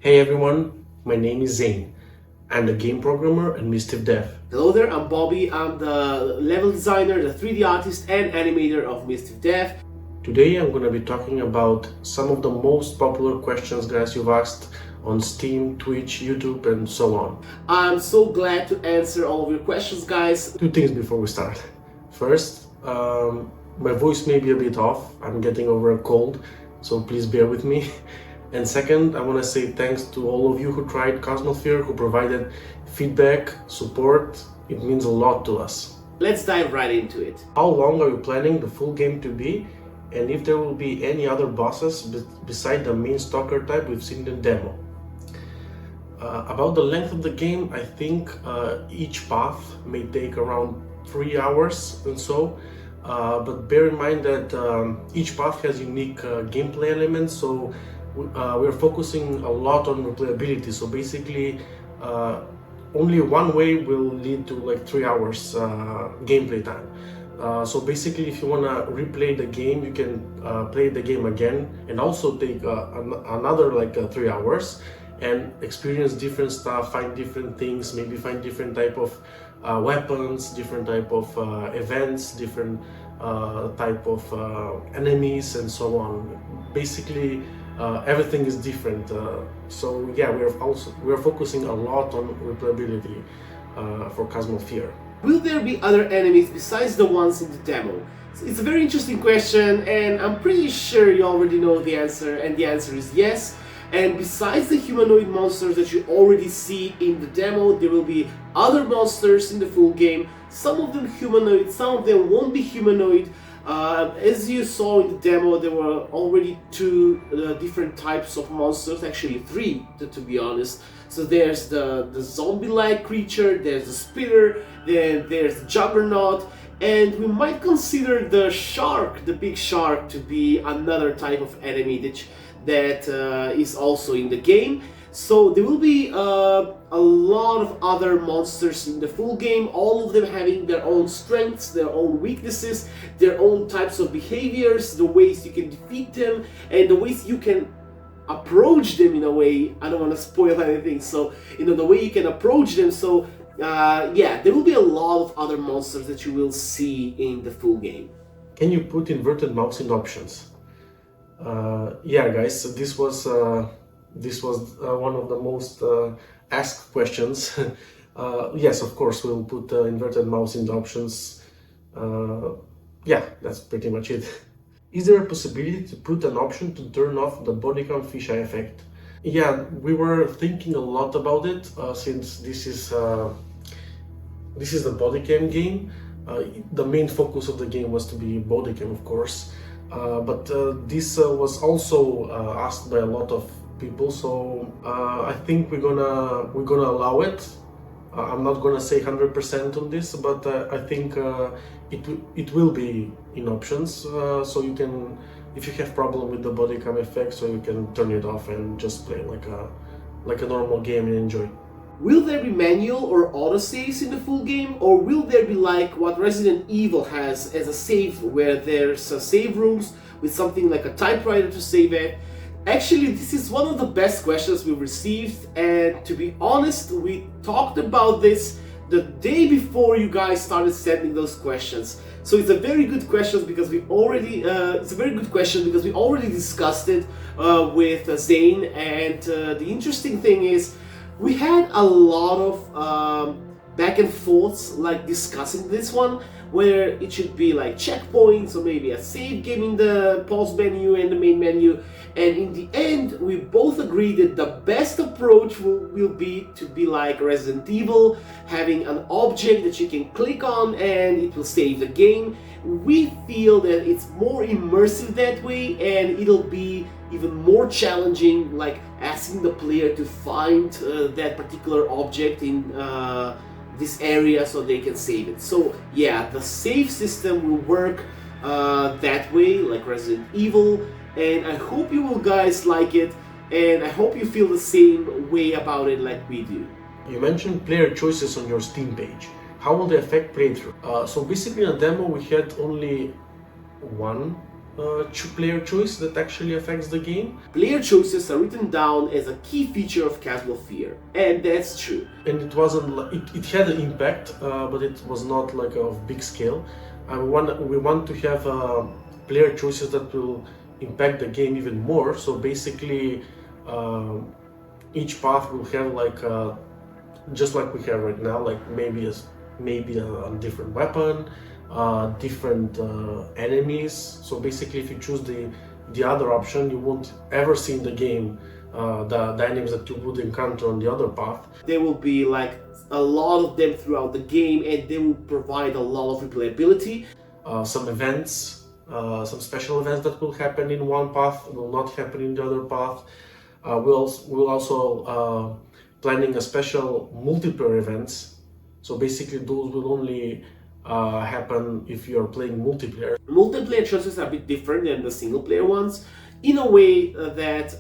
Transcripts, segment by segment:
Hey everyone, my name is Zane. I'm the game programmer and Mischief Dev. Hello there, I'm Bobby. I'm the level designer, the 3D artist and animator of Mischief Dev. Today I'm going to be talking about some of the most popular questions guys you've asked on Steam, Twitch, YouTube and so on. I'm so glad to answer all of your questions, guys. Two things before we start. First, my voice may be a bit off. I'm getting over a cold, so please bear with me. And second, I want to say thanks to all of you who tried Chasmal Fear, who provided feedback, support. It means a lot to us. Let's dive right into it. How long are you planning the full game to be? And if there will be any other bosses beside the main stalker type we've seen in the demo? About the length of the game, I think each path may take around 3 hours and so. But bear in mind that each path has unique gameplay elements, so we're focusing a lot on replayability. So basically only one way will lead to like 3 hours gameplay time. So basically if you want to replay the game, you can play the game again and also take another like 3 hours and experience different stuff, find different things, maybe find different type of weapons, different type of events, different type of enemies and so on. Basically everything is different, so yeah, we're focusing a lot on replayability for Chasmal Fear. Will there be other enemies besides the ones in the demo? It's a very interesting question, and I'm pretty sure you already know the answer, and the answer is yes. And besides the humanoid monsters that you already see in the demo, there will be other monsters in the full game. Some of them humanoid, some of them won't be humanoid. As you saw in the demo, there were already two different types of monsters, actually three to be honest. So there's the zombie-like creature, there's the spitter, then there's the juggernaut, and we might consider the shark, the big shark, to be another type of enemy that is also in the game. So there will be a lot of other monsters in the full game, all of them having their own strengths, their own weaknesses, their own types of behaviors, the ways you can defeat them, and the ways you can approach them in a way. I don't want to spoil anything, so the way you can approach them. So yeah, there will be a lot of other monsters that you will see in the full game. Can you put inverted mouse in options? Yeah guys, so this was one of the most asked questions. Yes, of course, we'll put inverted mouse in the options. Yeah, that's pretty much it. Is there a possibility to put an option to turn off the bodycam fisheye effect? Yeah, we were thinking a lot about it since this is the bodycam game. The main focus of the game was to be bodycam, of course. But this was also asked by a lot of people, so I think we're gonna allow it. I'm not gonna say 100% on this, but I think it will be in options, so you can, if you have problem with the bodycam effect, so you can turn it off and just play like a normal game and enjoy. Will there be manual or autosaves in the full game, or will there be like what Resident Evil has as a save, where there's a save rooms with something like a typewriter to save it? Actually, this is one of the best questions we've received, and to be honest, we talked about this the day before you guys started sending those questions. So it's a very good question because we already discussed it with Zane, and the interesting thing is we had a lot of back and forths, like discussing this one, where it should be like checkpoints or maybe a save game in the pause menu and the main menu. And in the end, we both agreed that the best approach will be to be like Resident Evil, having an object that you can click on and it will save the game. We feel that it's more immersive that way, and it'll be even more challenging, like asking the player to find that particular object in this area so they can save it. So yeah, the save system will work that way, like Resident Evil, and I hope you will guys like it, and I hope you feel the same way about it like we do. You mentioned player choices on your Steam page. How will they affect playthrough? So basically in a demo we had only one player choice that actually affects the game. Player choices are written down as a key feature of Chasmal Fear, and that's true. And it wasn't it had an impact, but it was not like of big scale. We want to have player choices that will impact the game even more. So basically, each path will have like just like we have right now, like maybe a different weapon, different enemies. So basically, if you choose the other option, you won't ever see in the game the enemies that you would encounter on the other path. There will be like a lot of them throughout the game, and they will provide a lot of replayability. Some events, some special events that will happen in one path will not happen in the other path. We'll also planning a special multiplayer events. So basically, those will only happen if you are playing multiplayer. Multiplayer choices are a bit different than the single player ones, in a way that,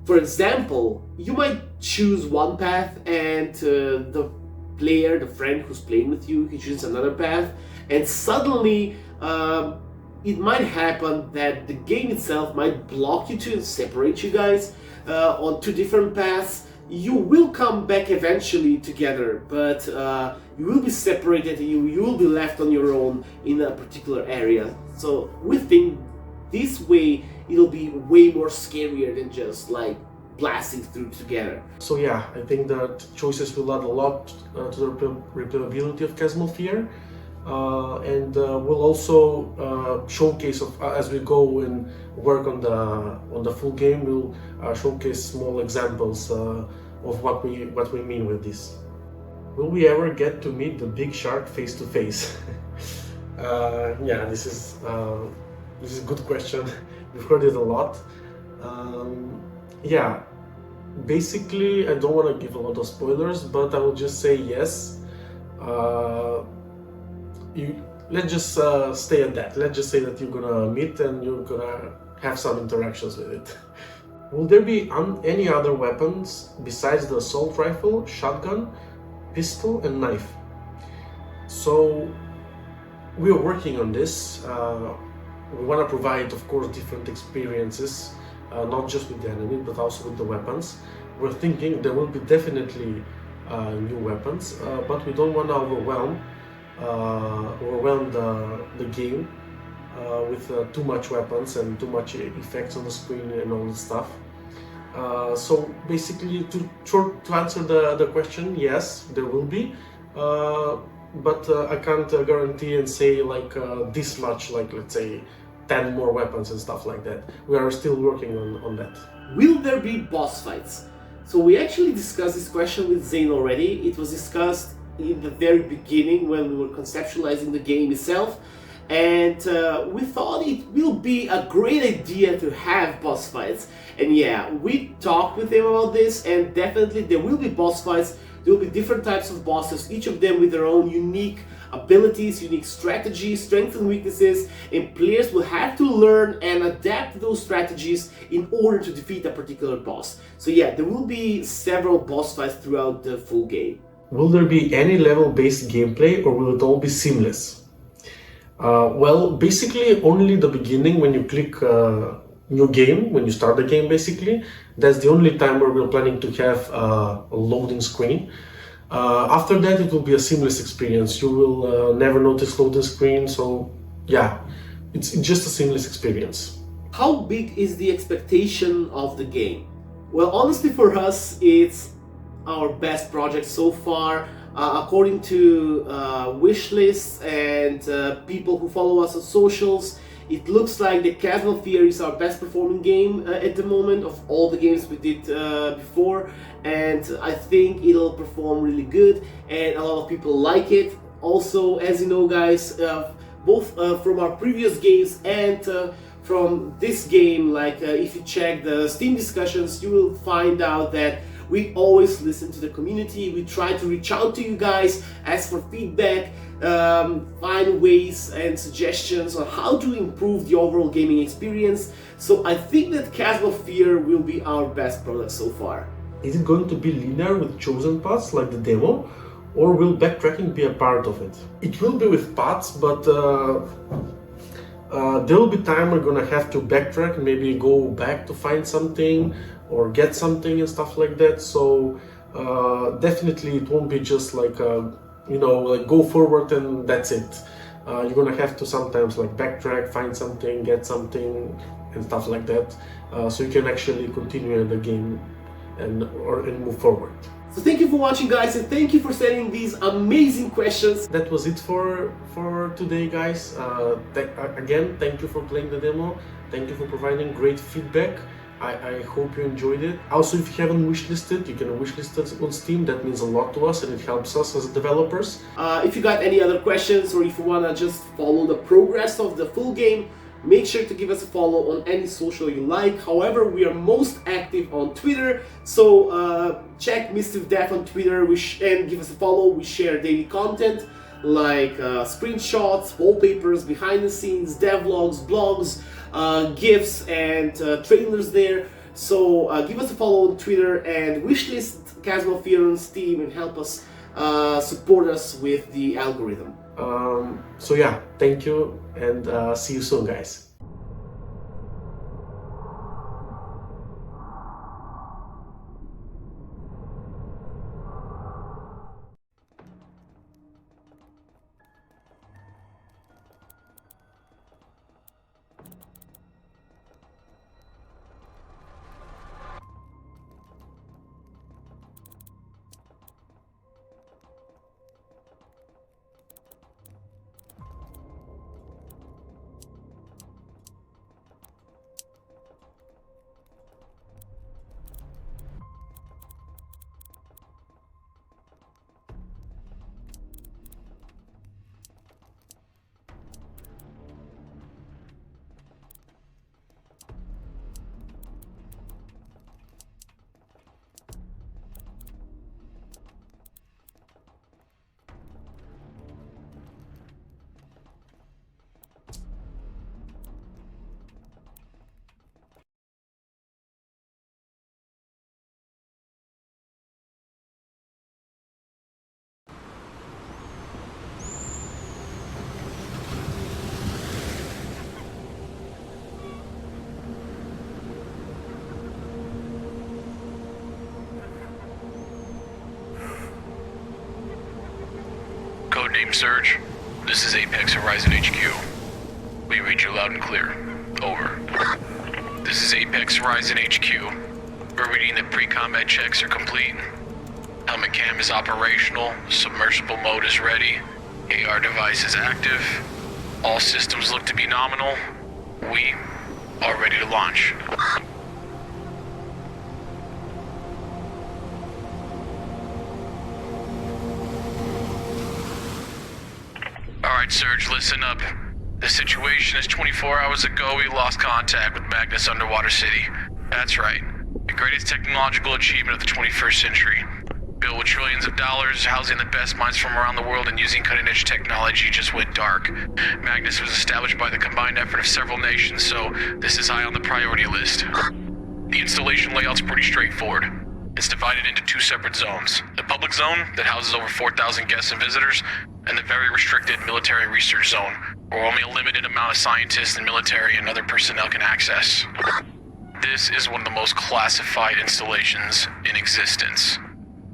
for example, you might choose one path and the player, the friend who's playing with you, he chooses another path, and suddenly it might happen that the game itself might block you two and separate you guys on two different paths. You will come back eventually together, but you will be separated and you will be left on your own in a particular area. So we think this way it'll be way more scarier than just like blasting through together. So yeah, I think that choices will add a lot to the replayability of Chasmal Fear, and we'll also showcase as we go and work on the full game. We'll showcase small examples of what we mean with this. Will we ever get to meet the big shark face to face? Yeah, this is a good question. We've heard it a lot. Yeah, basically, I don't want to give a lot of spoilers, but I will just say yes. Let's just stay at that. Let's just say that you're gonna meet and you're gonna have some interactions with it. Will there be any other weapons besides the assault rifle, shotgun, pistol, and knife? So we are working on this. We want to provide, of course, different experiences, not just with the enemy, but also with the weapons. We're thinking there will be definitely new weapons, but we don't want to overwhelm the game with too much weapons and too much effects on the screen and all this stuff. So basically, to answer the question, yes, there will be, but I can't guarantee and say like this much, like let's say 10 more weapons and stuff like that. We are still working on that. Will there be boss fights? So we actually discussed this question with Zane already. It was discussed in the very beginning when we were conceptualizing the game itself, and we thought it will be a great idea to have boss fights. And yeah, we talked with him about this, and definitely there will be boss fights. There will be different types of bosses, each of them with their own unique abilities, unique strategies, strengths and weaknesses, and players will have to learn and adapt those strategies in order to defeat a particular boss. So yeah, there will be several boss fights throughout the full game. Will there be any level-based gameplay, or will it all be seamless? Well, basically only the beginning, when you click new game, when you start the game, basically that's the only time where we're planning to have a loading screen. After that, it will be a seamless experience. You will never notice loading screen. So yeah, it's just a seamless experience. How big is the expectation of the game? Well, honestly, for us, it's our best project so far. According to wish lists and people who follow us on socials, it looks like the Chasmal Fear is our best performing game at the moment of all the games we did before, and I think it'll perform really good and a lot of people like it. Also, as you know guys, both from our previous games and from this game, like if you check the Steam discussions, you will find out that we always listen to the community. We try to reach out to you guys, ask for feedback, find ways and suggestions on how to improve the overall gaming experience. So I think that Chasmal Fear will be our best product so far. Is it going to be linear with chosen paths like the demo, or will backtracking be a part of it? It will be with paths, but There will be time we're gonna have to backtrack, maybe go back to find something or get something and stuff like that. So definitely it won't be just like like go forward and that's it. You're gonna have to sometimes like backtrack, find something, get something and stuff like that, so you can actually continue in the game and move forward. So thank you for watching, guys, and thank you for sending these amazing questions. That was it for today, guys. Again, thank you for playing the demo. Thank you for providing great feedback. I hope you enjoyed it. Also, if you haven't wishlisted, you can wishlist it on Steam. That means a lot to us and it helps us as developers. If you got any other questions or if you wanna just follow the progress of the full game, make sure to give us a follow on any social you like. However, we are most active on Twitter, so check Mischief Death on Twitter and give us a follow. We share daily content like screenshots, wallpapers, behind the scenes, devlogs, blogs, GIFs, and trailers there. So give us a follow on Twitter and wishlist Chasmal Fear on Steam and help us support us with the algorithm. So yeah, thank you and see you soon, guys. Codename Surge, this is Apex Horizon HQ. We read you loud and clear. Over. This is Apex Horizon HQ. We're reading that pre-combat checks are complete. Helmet cam is operational, submersible mode is ready, AR device is active, all systems look to be nominal. We are ready to launch. Alright, Surge, listen up. The situation is 24 hours ago we lost contact with Magnus Underwater City. That's right. The greatest technological achievement of the 21st century. Built with trillions of dollars, housing the best minds from around the world and using cutting-edge technology just went dark. Magnus was established by the combined effort of several nations, so this is high on the priority list. The installation layout's pretty straightforward. It's divided into two separate zones. The public zone, that houses over 4,000 guests and visitors, and the very restricted military research zone, where only a limited amount of scientists and military and other personnel can access. This is one of the most classified installations in existence.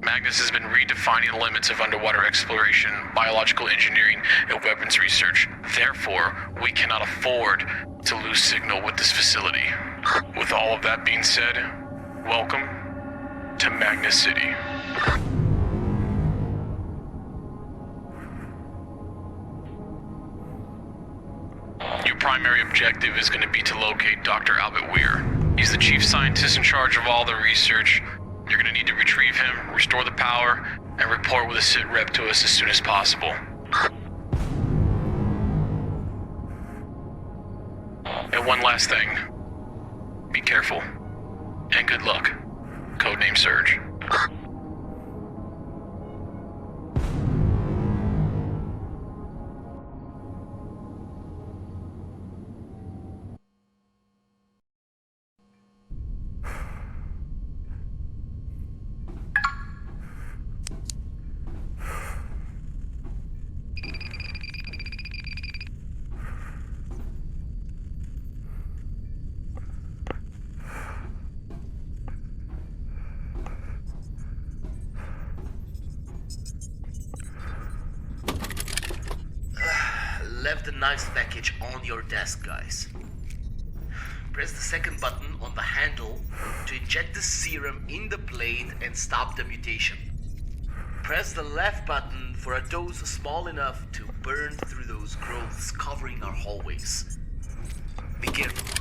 Magnus has been redefining the limits of underwater exploration, biological engineering, and weapons research. Therefore, we cannot afford to lose signal with this facility. With all of that being said, welcome to Magnus City. Your primary objective is going to be to locate Dr. Albert Weir. He's the chief scientist in charge of all the research. You're going to need to retrieve him, restore the power, and report with a sit rep to us as soon as possible. And one last thing. Be careful. And good luck. Codename Surge. have the knives package on your desk, guys. Press the second button on the handle to inject the serum in the blade and stop the mutation. Press the left button for a dose small enough to burn through those growths covering our hallways. Be careful.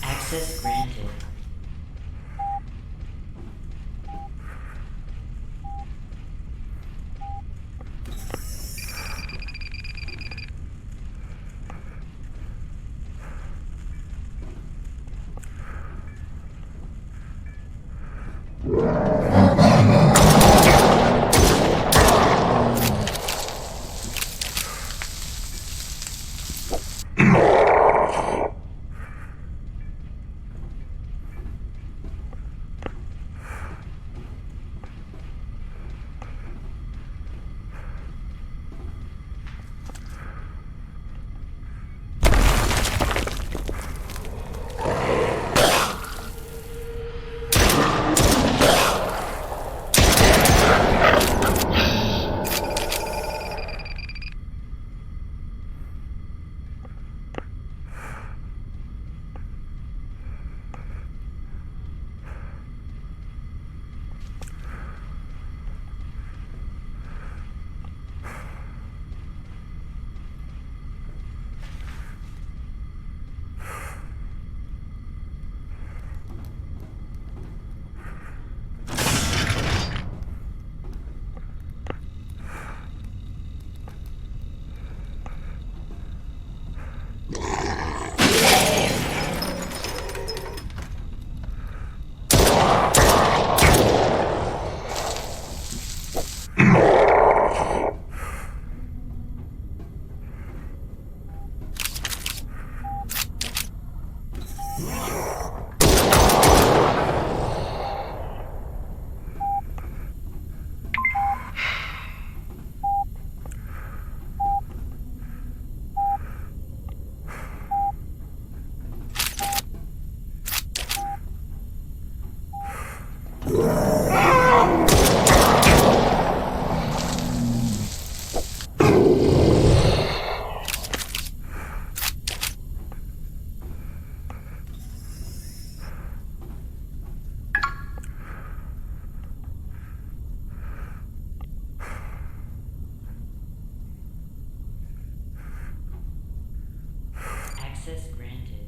Access granted. Access granted.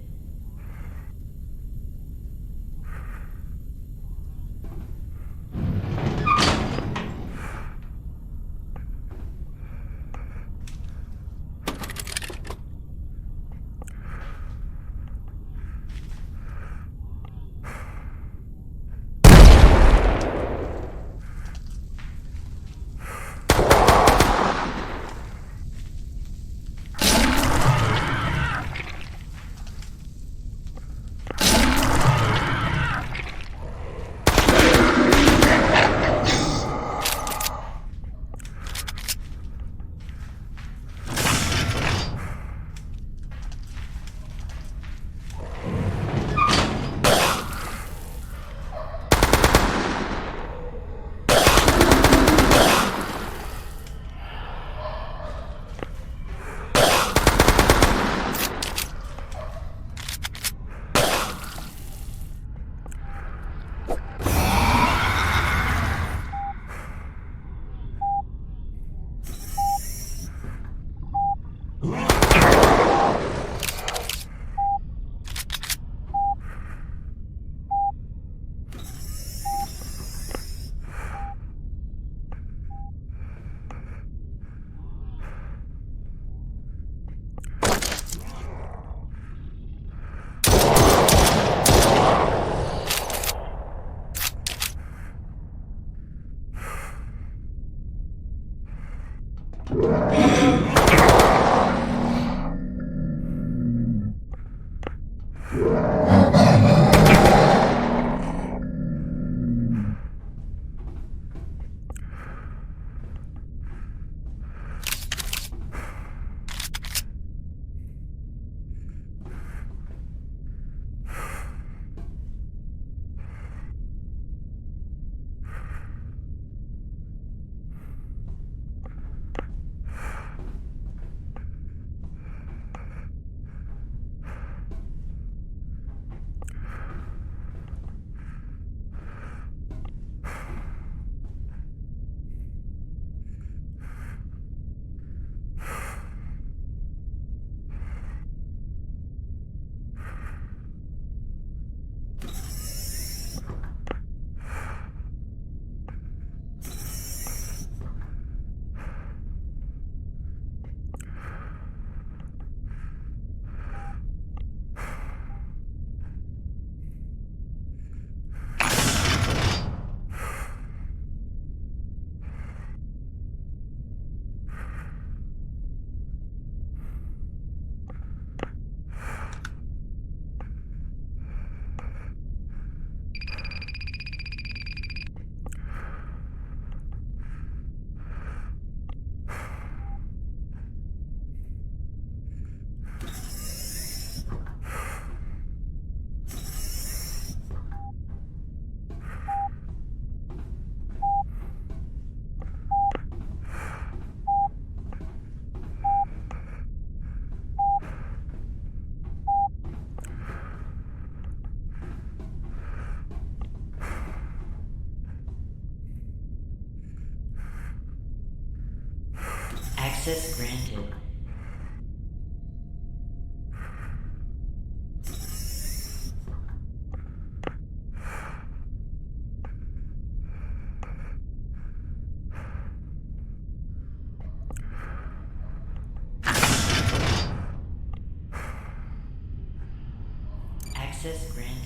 Access granted. Access granted.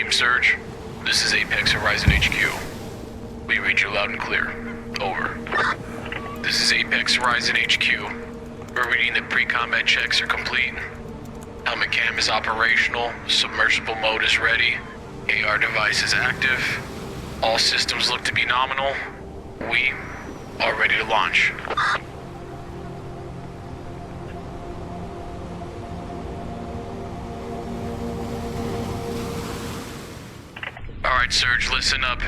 Codename Surge. This is Apex Horizon HQ. We read you loud and clear. Over. This is Apex Horizon HQ. We're reading that pre-combat checks are complete. Helmet cam is operational. Submersible mode is ready. AR device is active. All systems look to be nominal. We are ready to launch. Alright, Surge, listen up.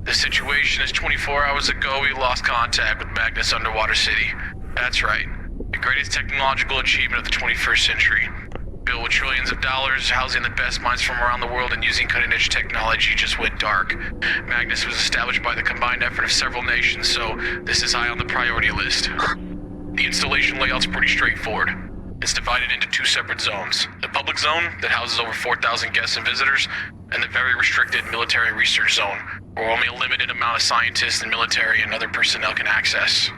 The situation is 24 hours ago we lost contact with Magnus Underwater City. That's right. The greatest technological achievement of the 21st century. Built with trillions of dollars, housing the best minds from around the world and using cutting-edge technology just went dark. Magnus was established by the combined effort of several nations, so this is high on the priority list. The installation layout's pretty straightforward. It's divided into two separate zones. The public zone, that houses over 4,000 guests and visitors, and the very restricted military research zone, where only a limited amount of scientists and military and other personnel can access.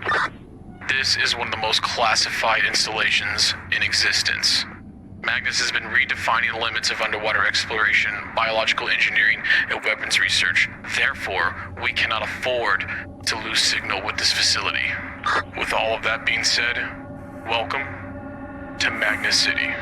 This is one of the most classified installations in existence. Magnus has been redefining the limits of underwater exploration, biological engineering, and weapons research. Therefore, we cannot afford to lose signal with this facility. With all of that being said, welcome to Magnus City.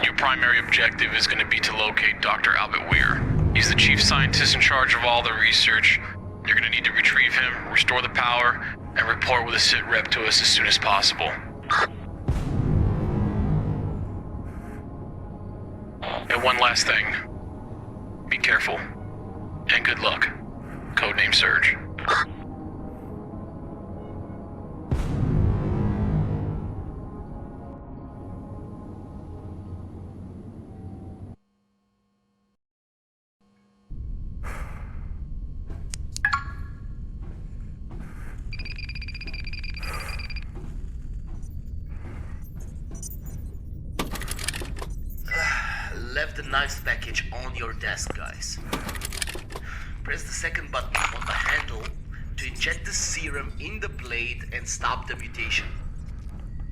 Your primary objective is going to be to locate Dr. Albert Weir. He's the chief scientist in charge of all the research. You're going to need to retrieve him, restore the power, and report with a sit rep to us as soon as possible. And one last thing. Be careful. And good luck. Codename Surge. Left the knives package on your desk, guys. Press the second button on the handle to inject the serum in the blade and stop the mutation.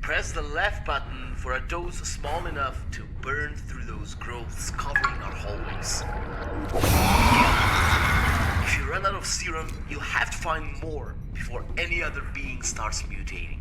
Press the left button for a dose small enough to burn through those growths covering our hallways. If you run out of serum, you'll have to find more before any other being starts mutating.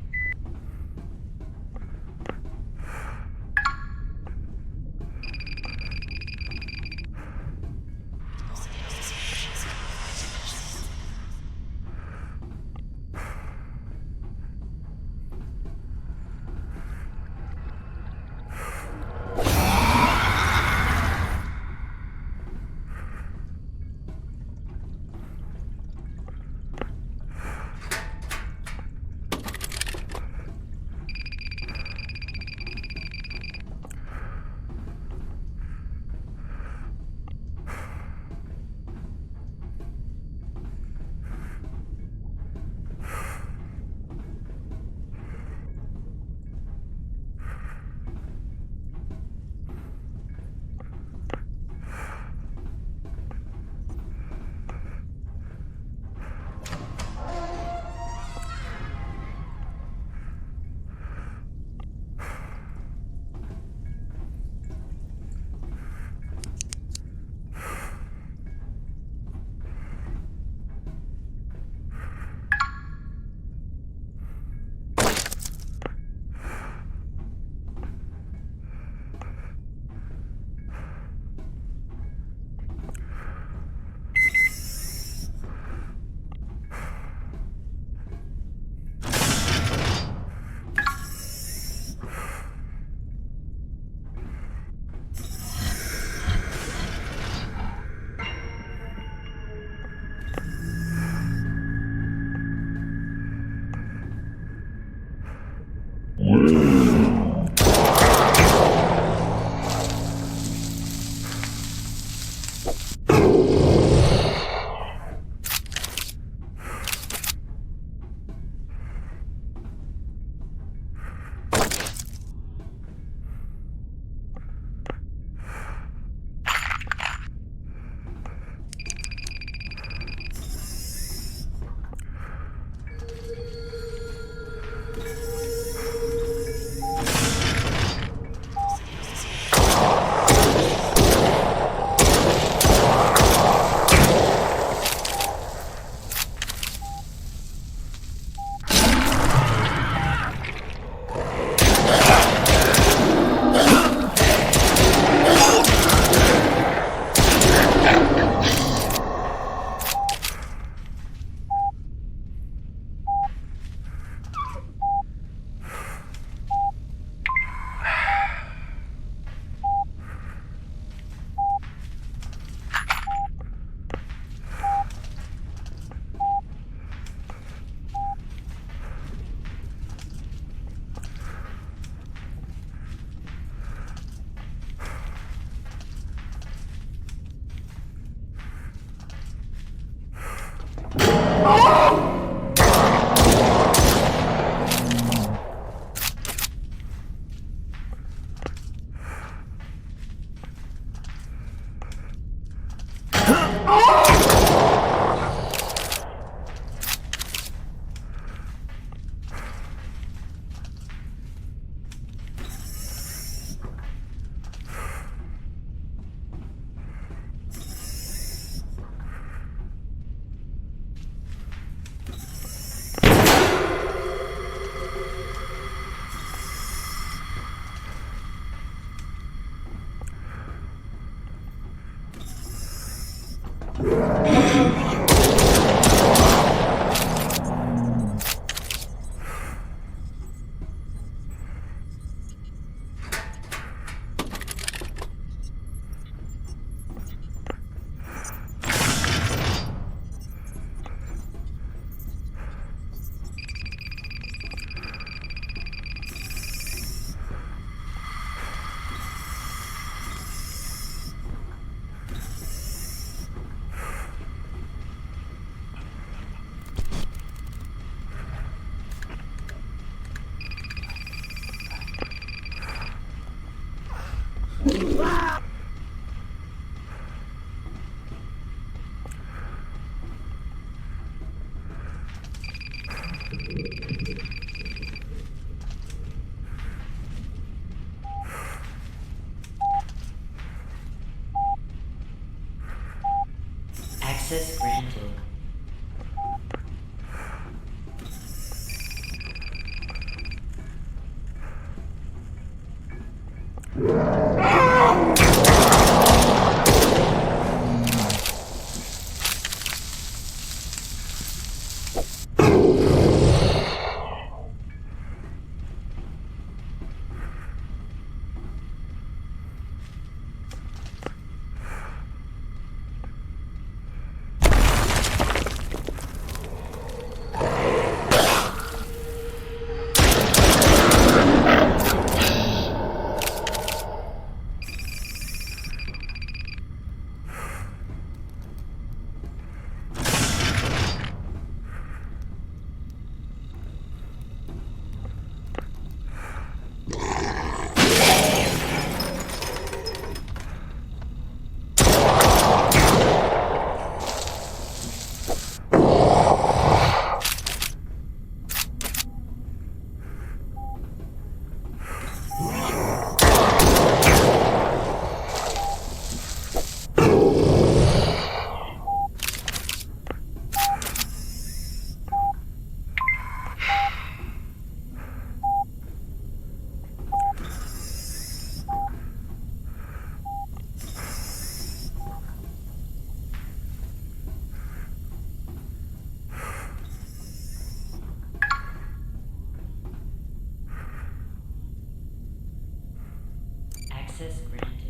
Access granted.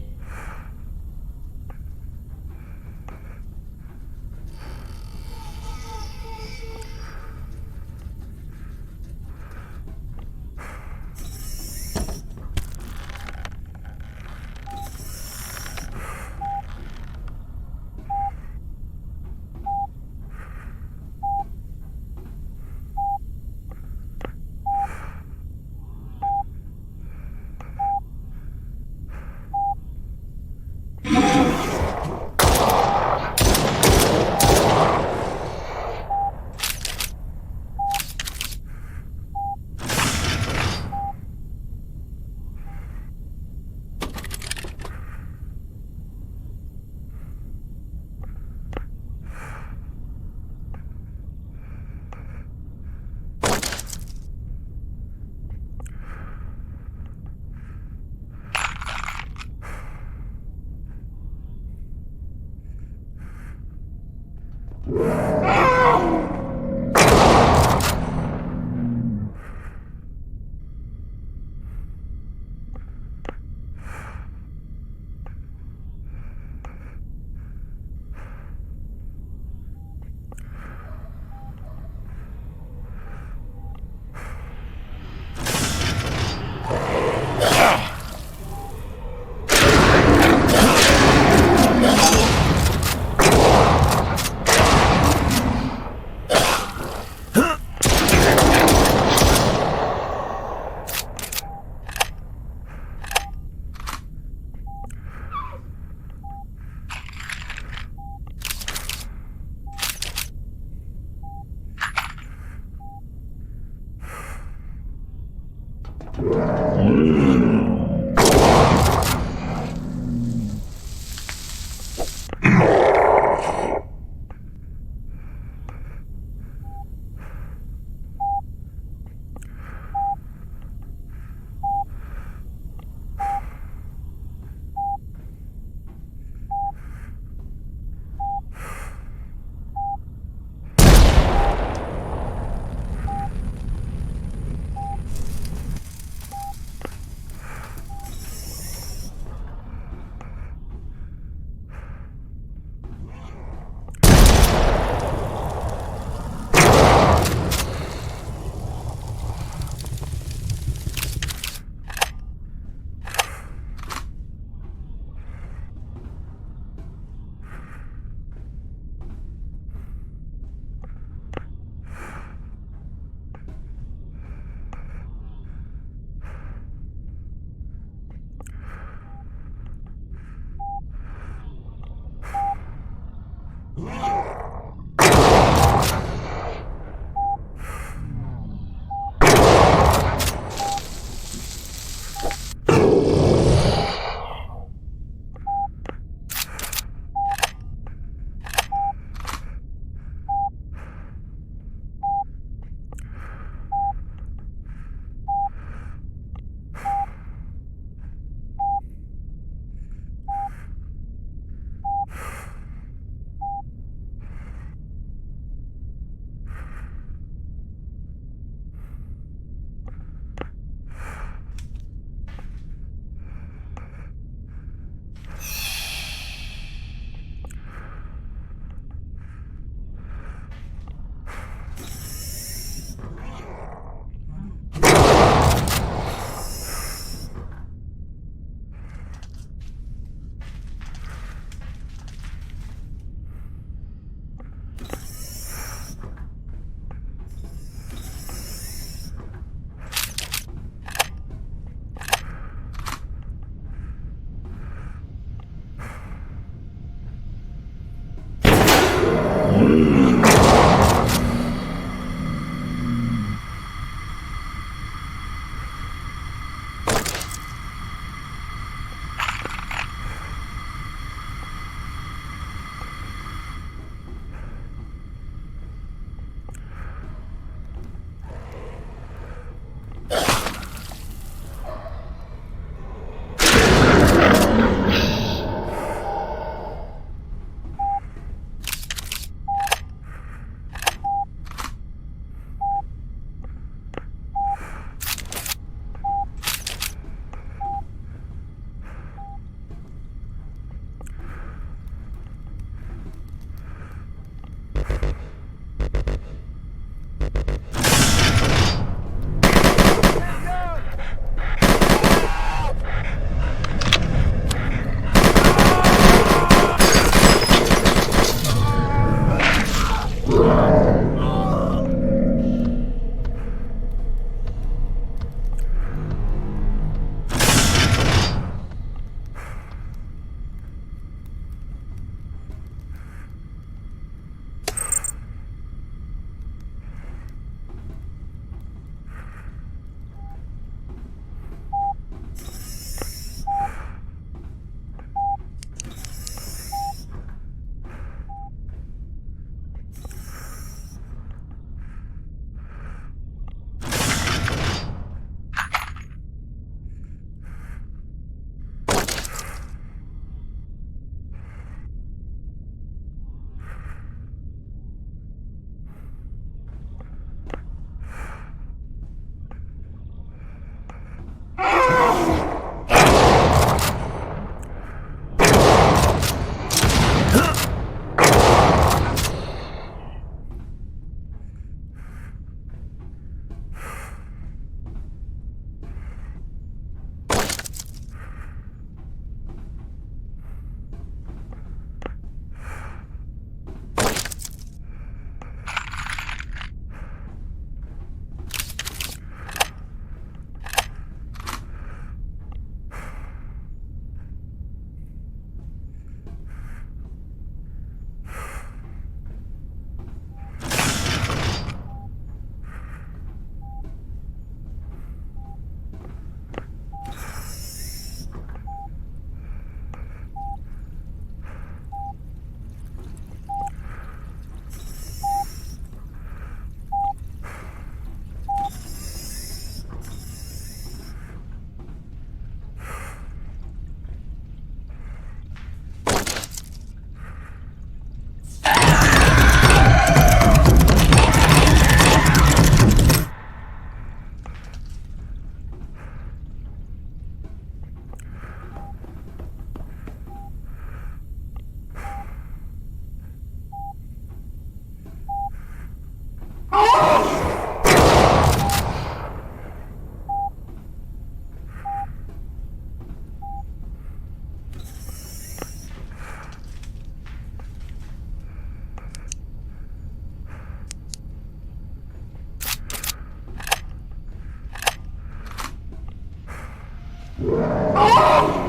Oh!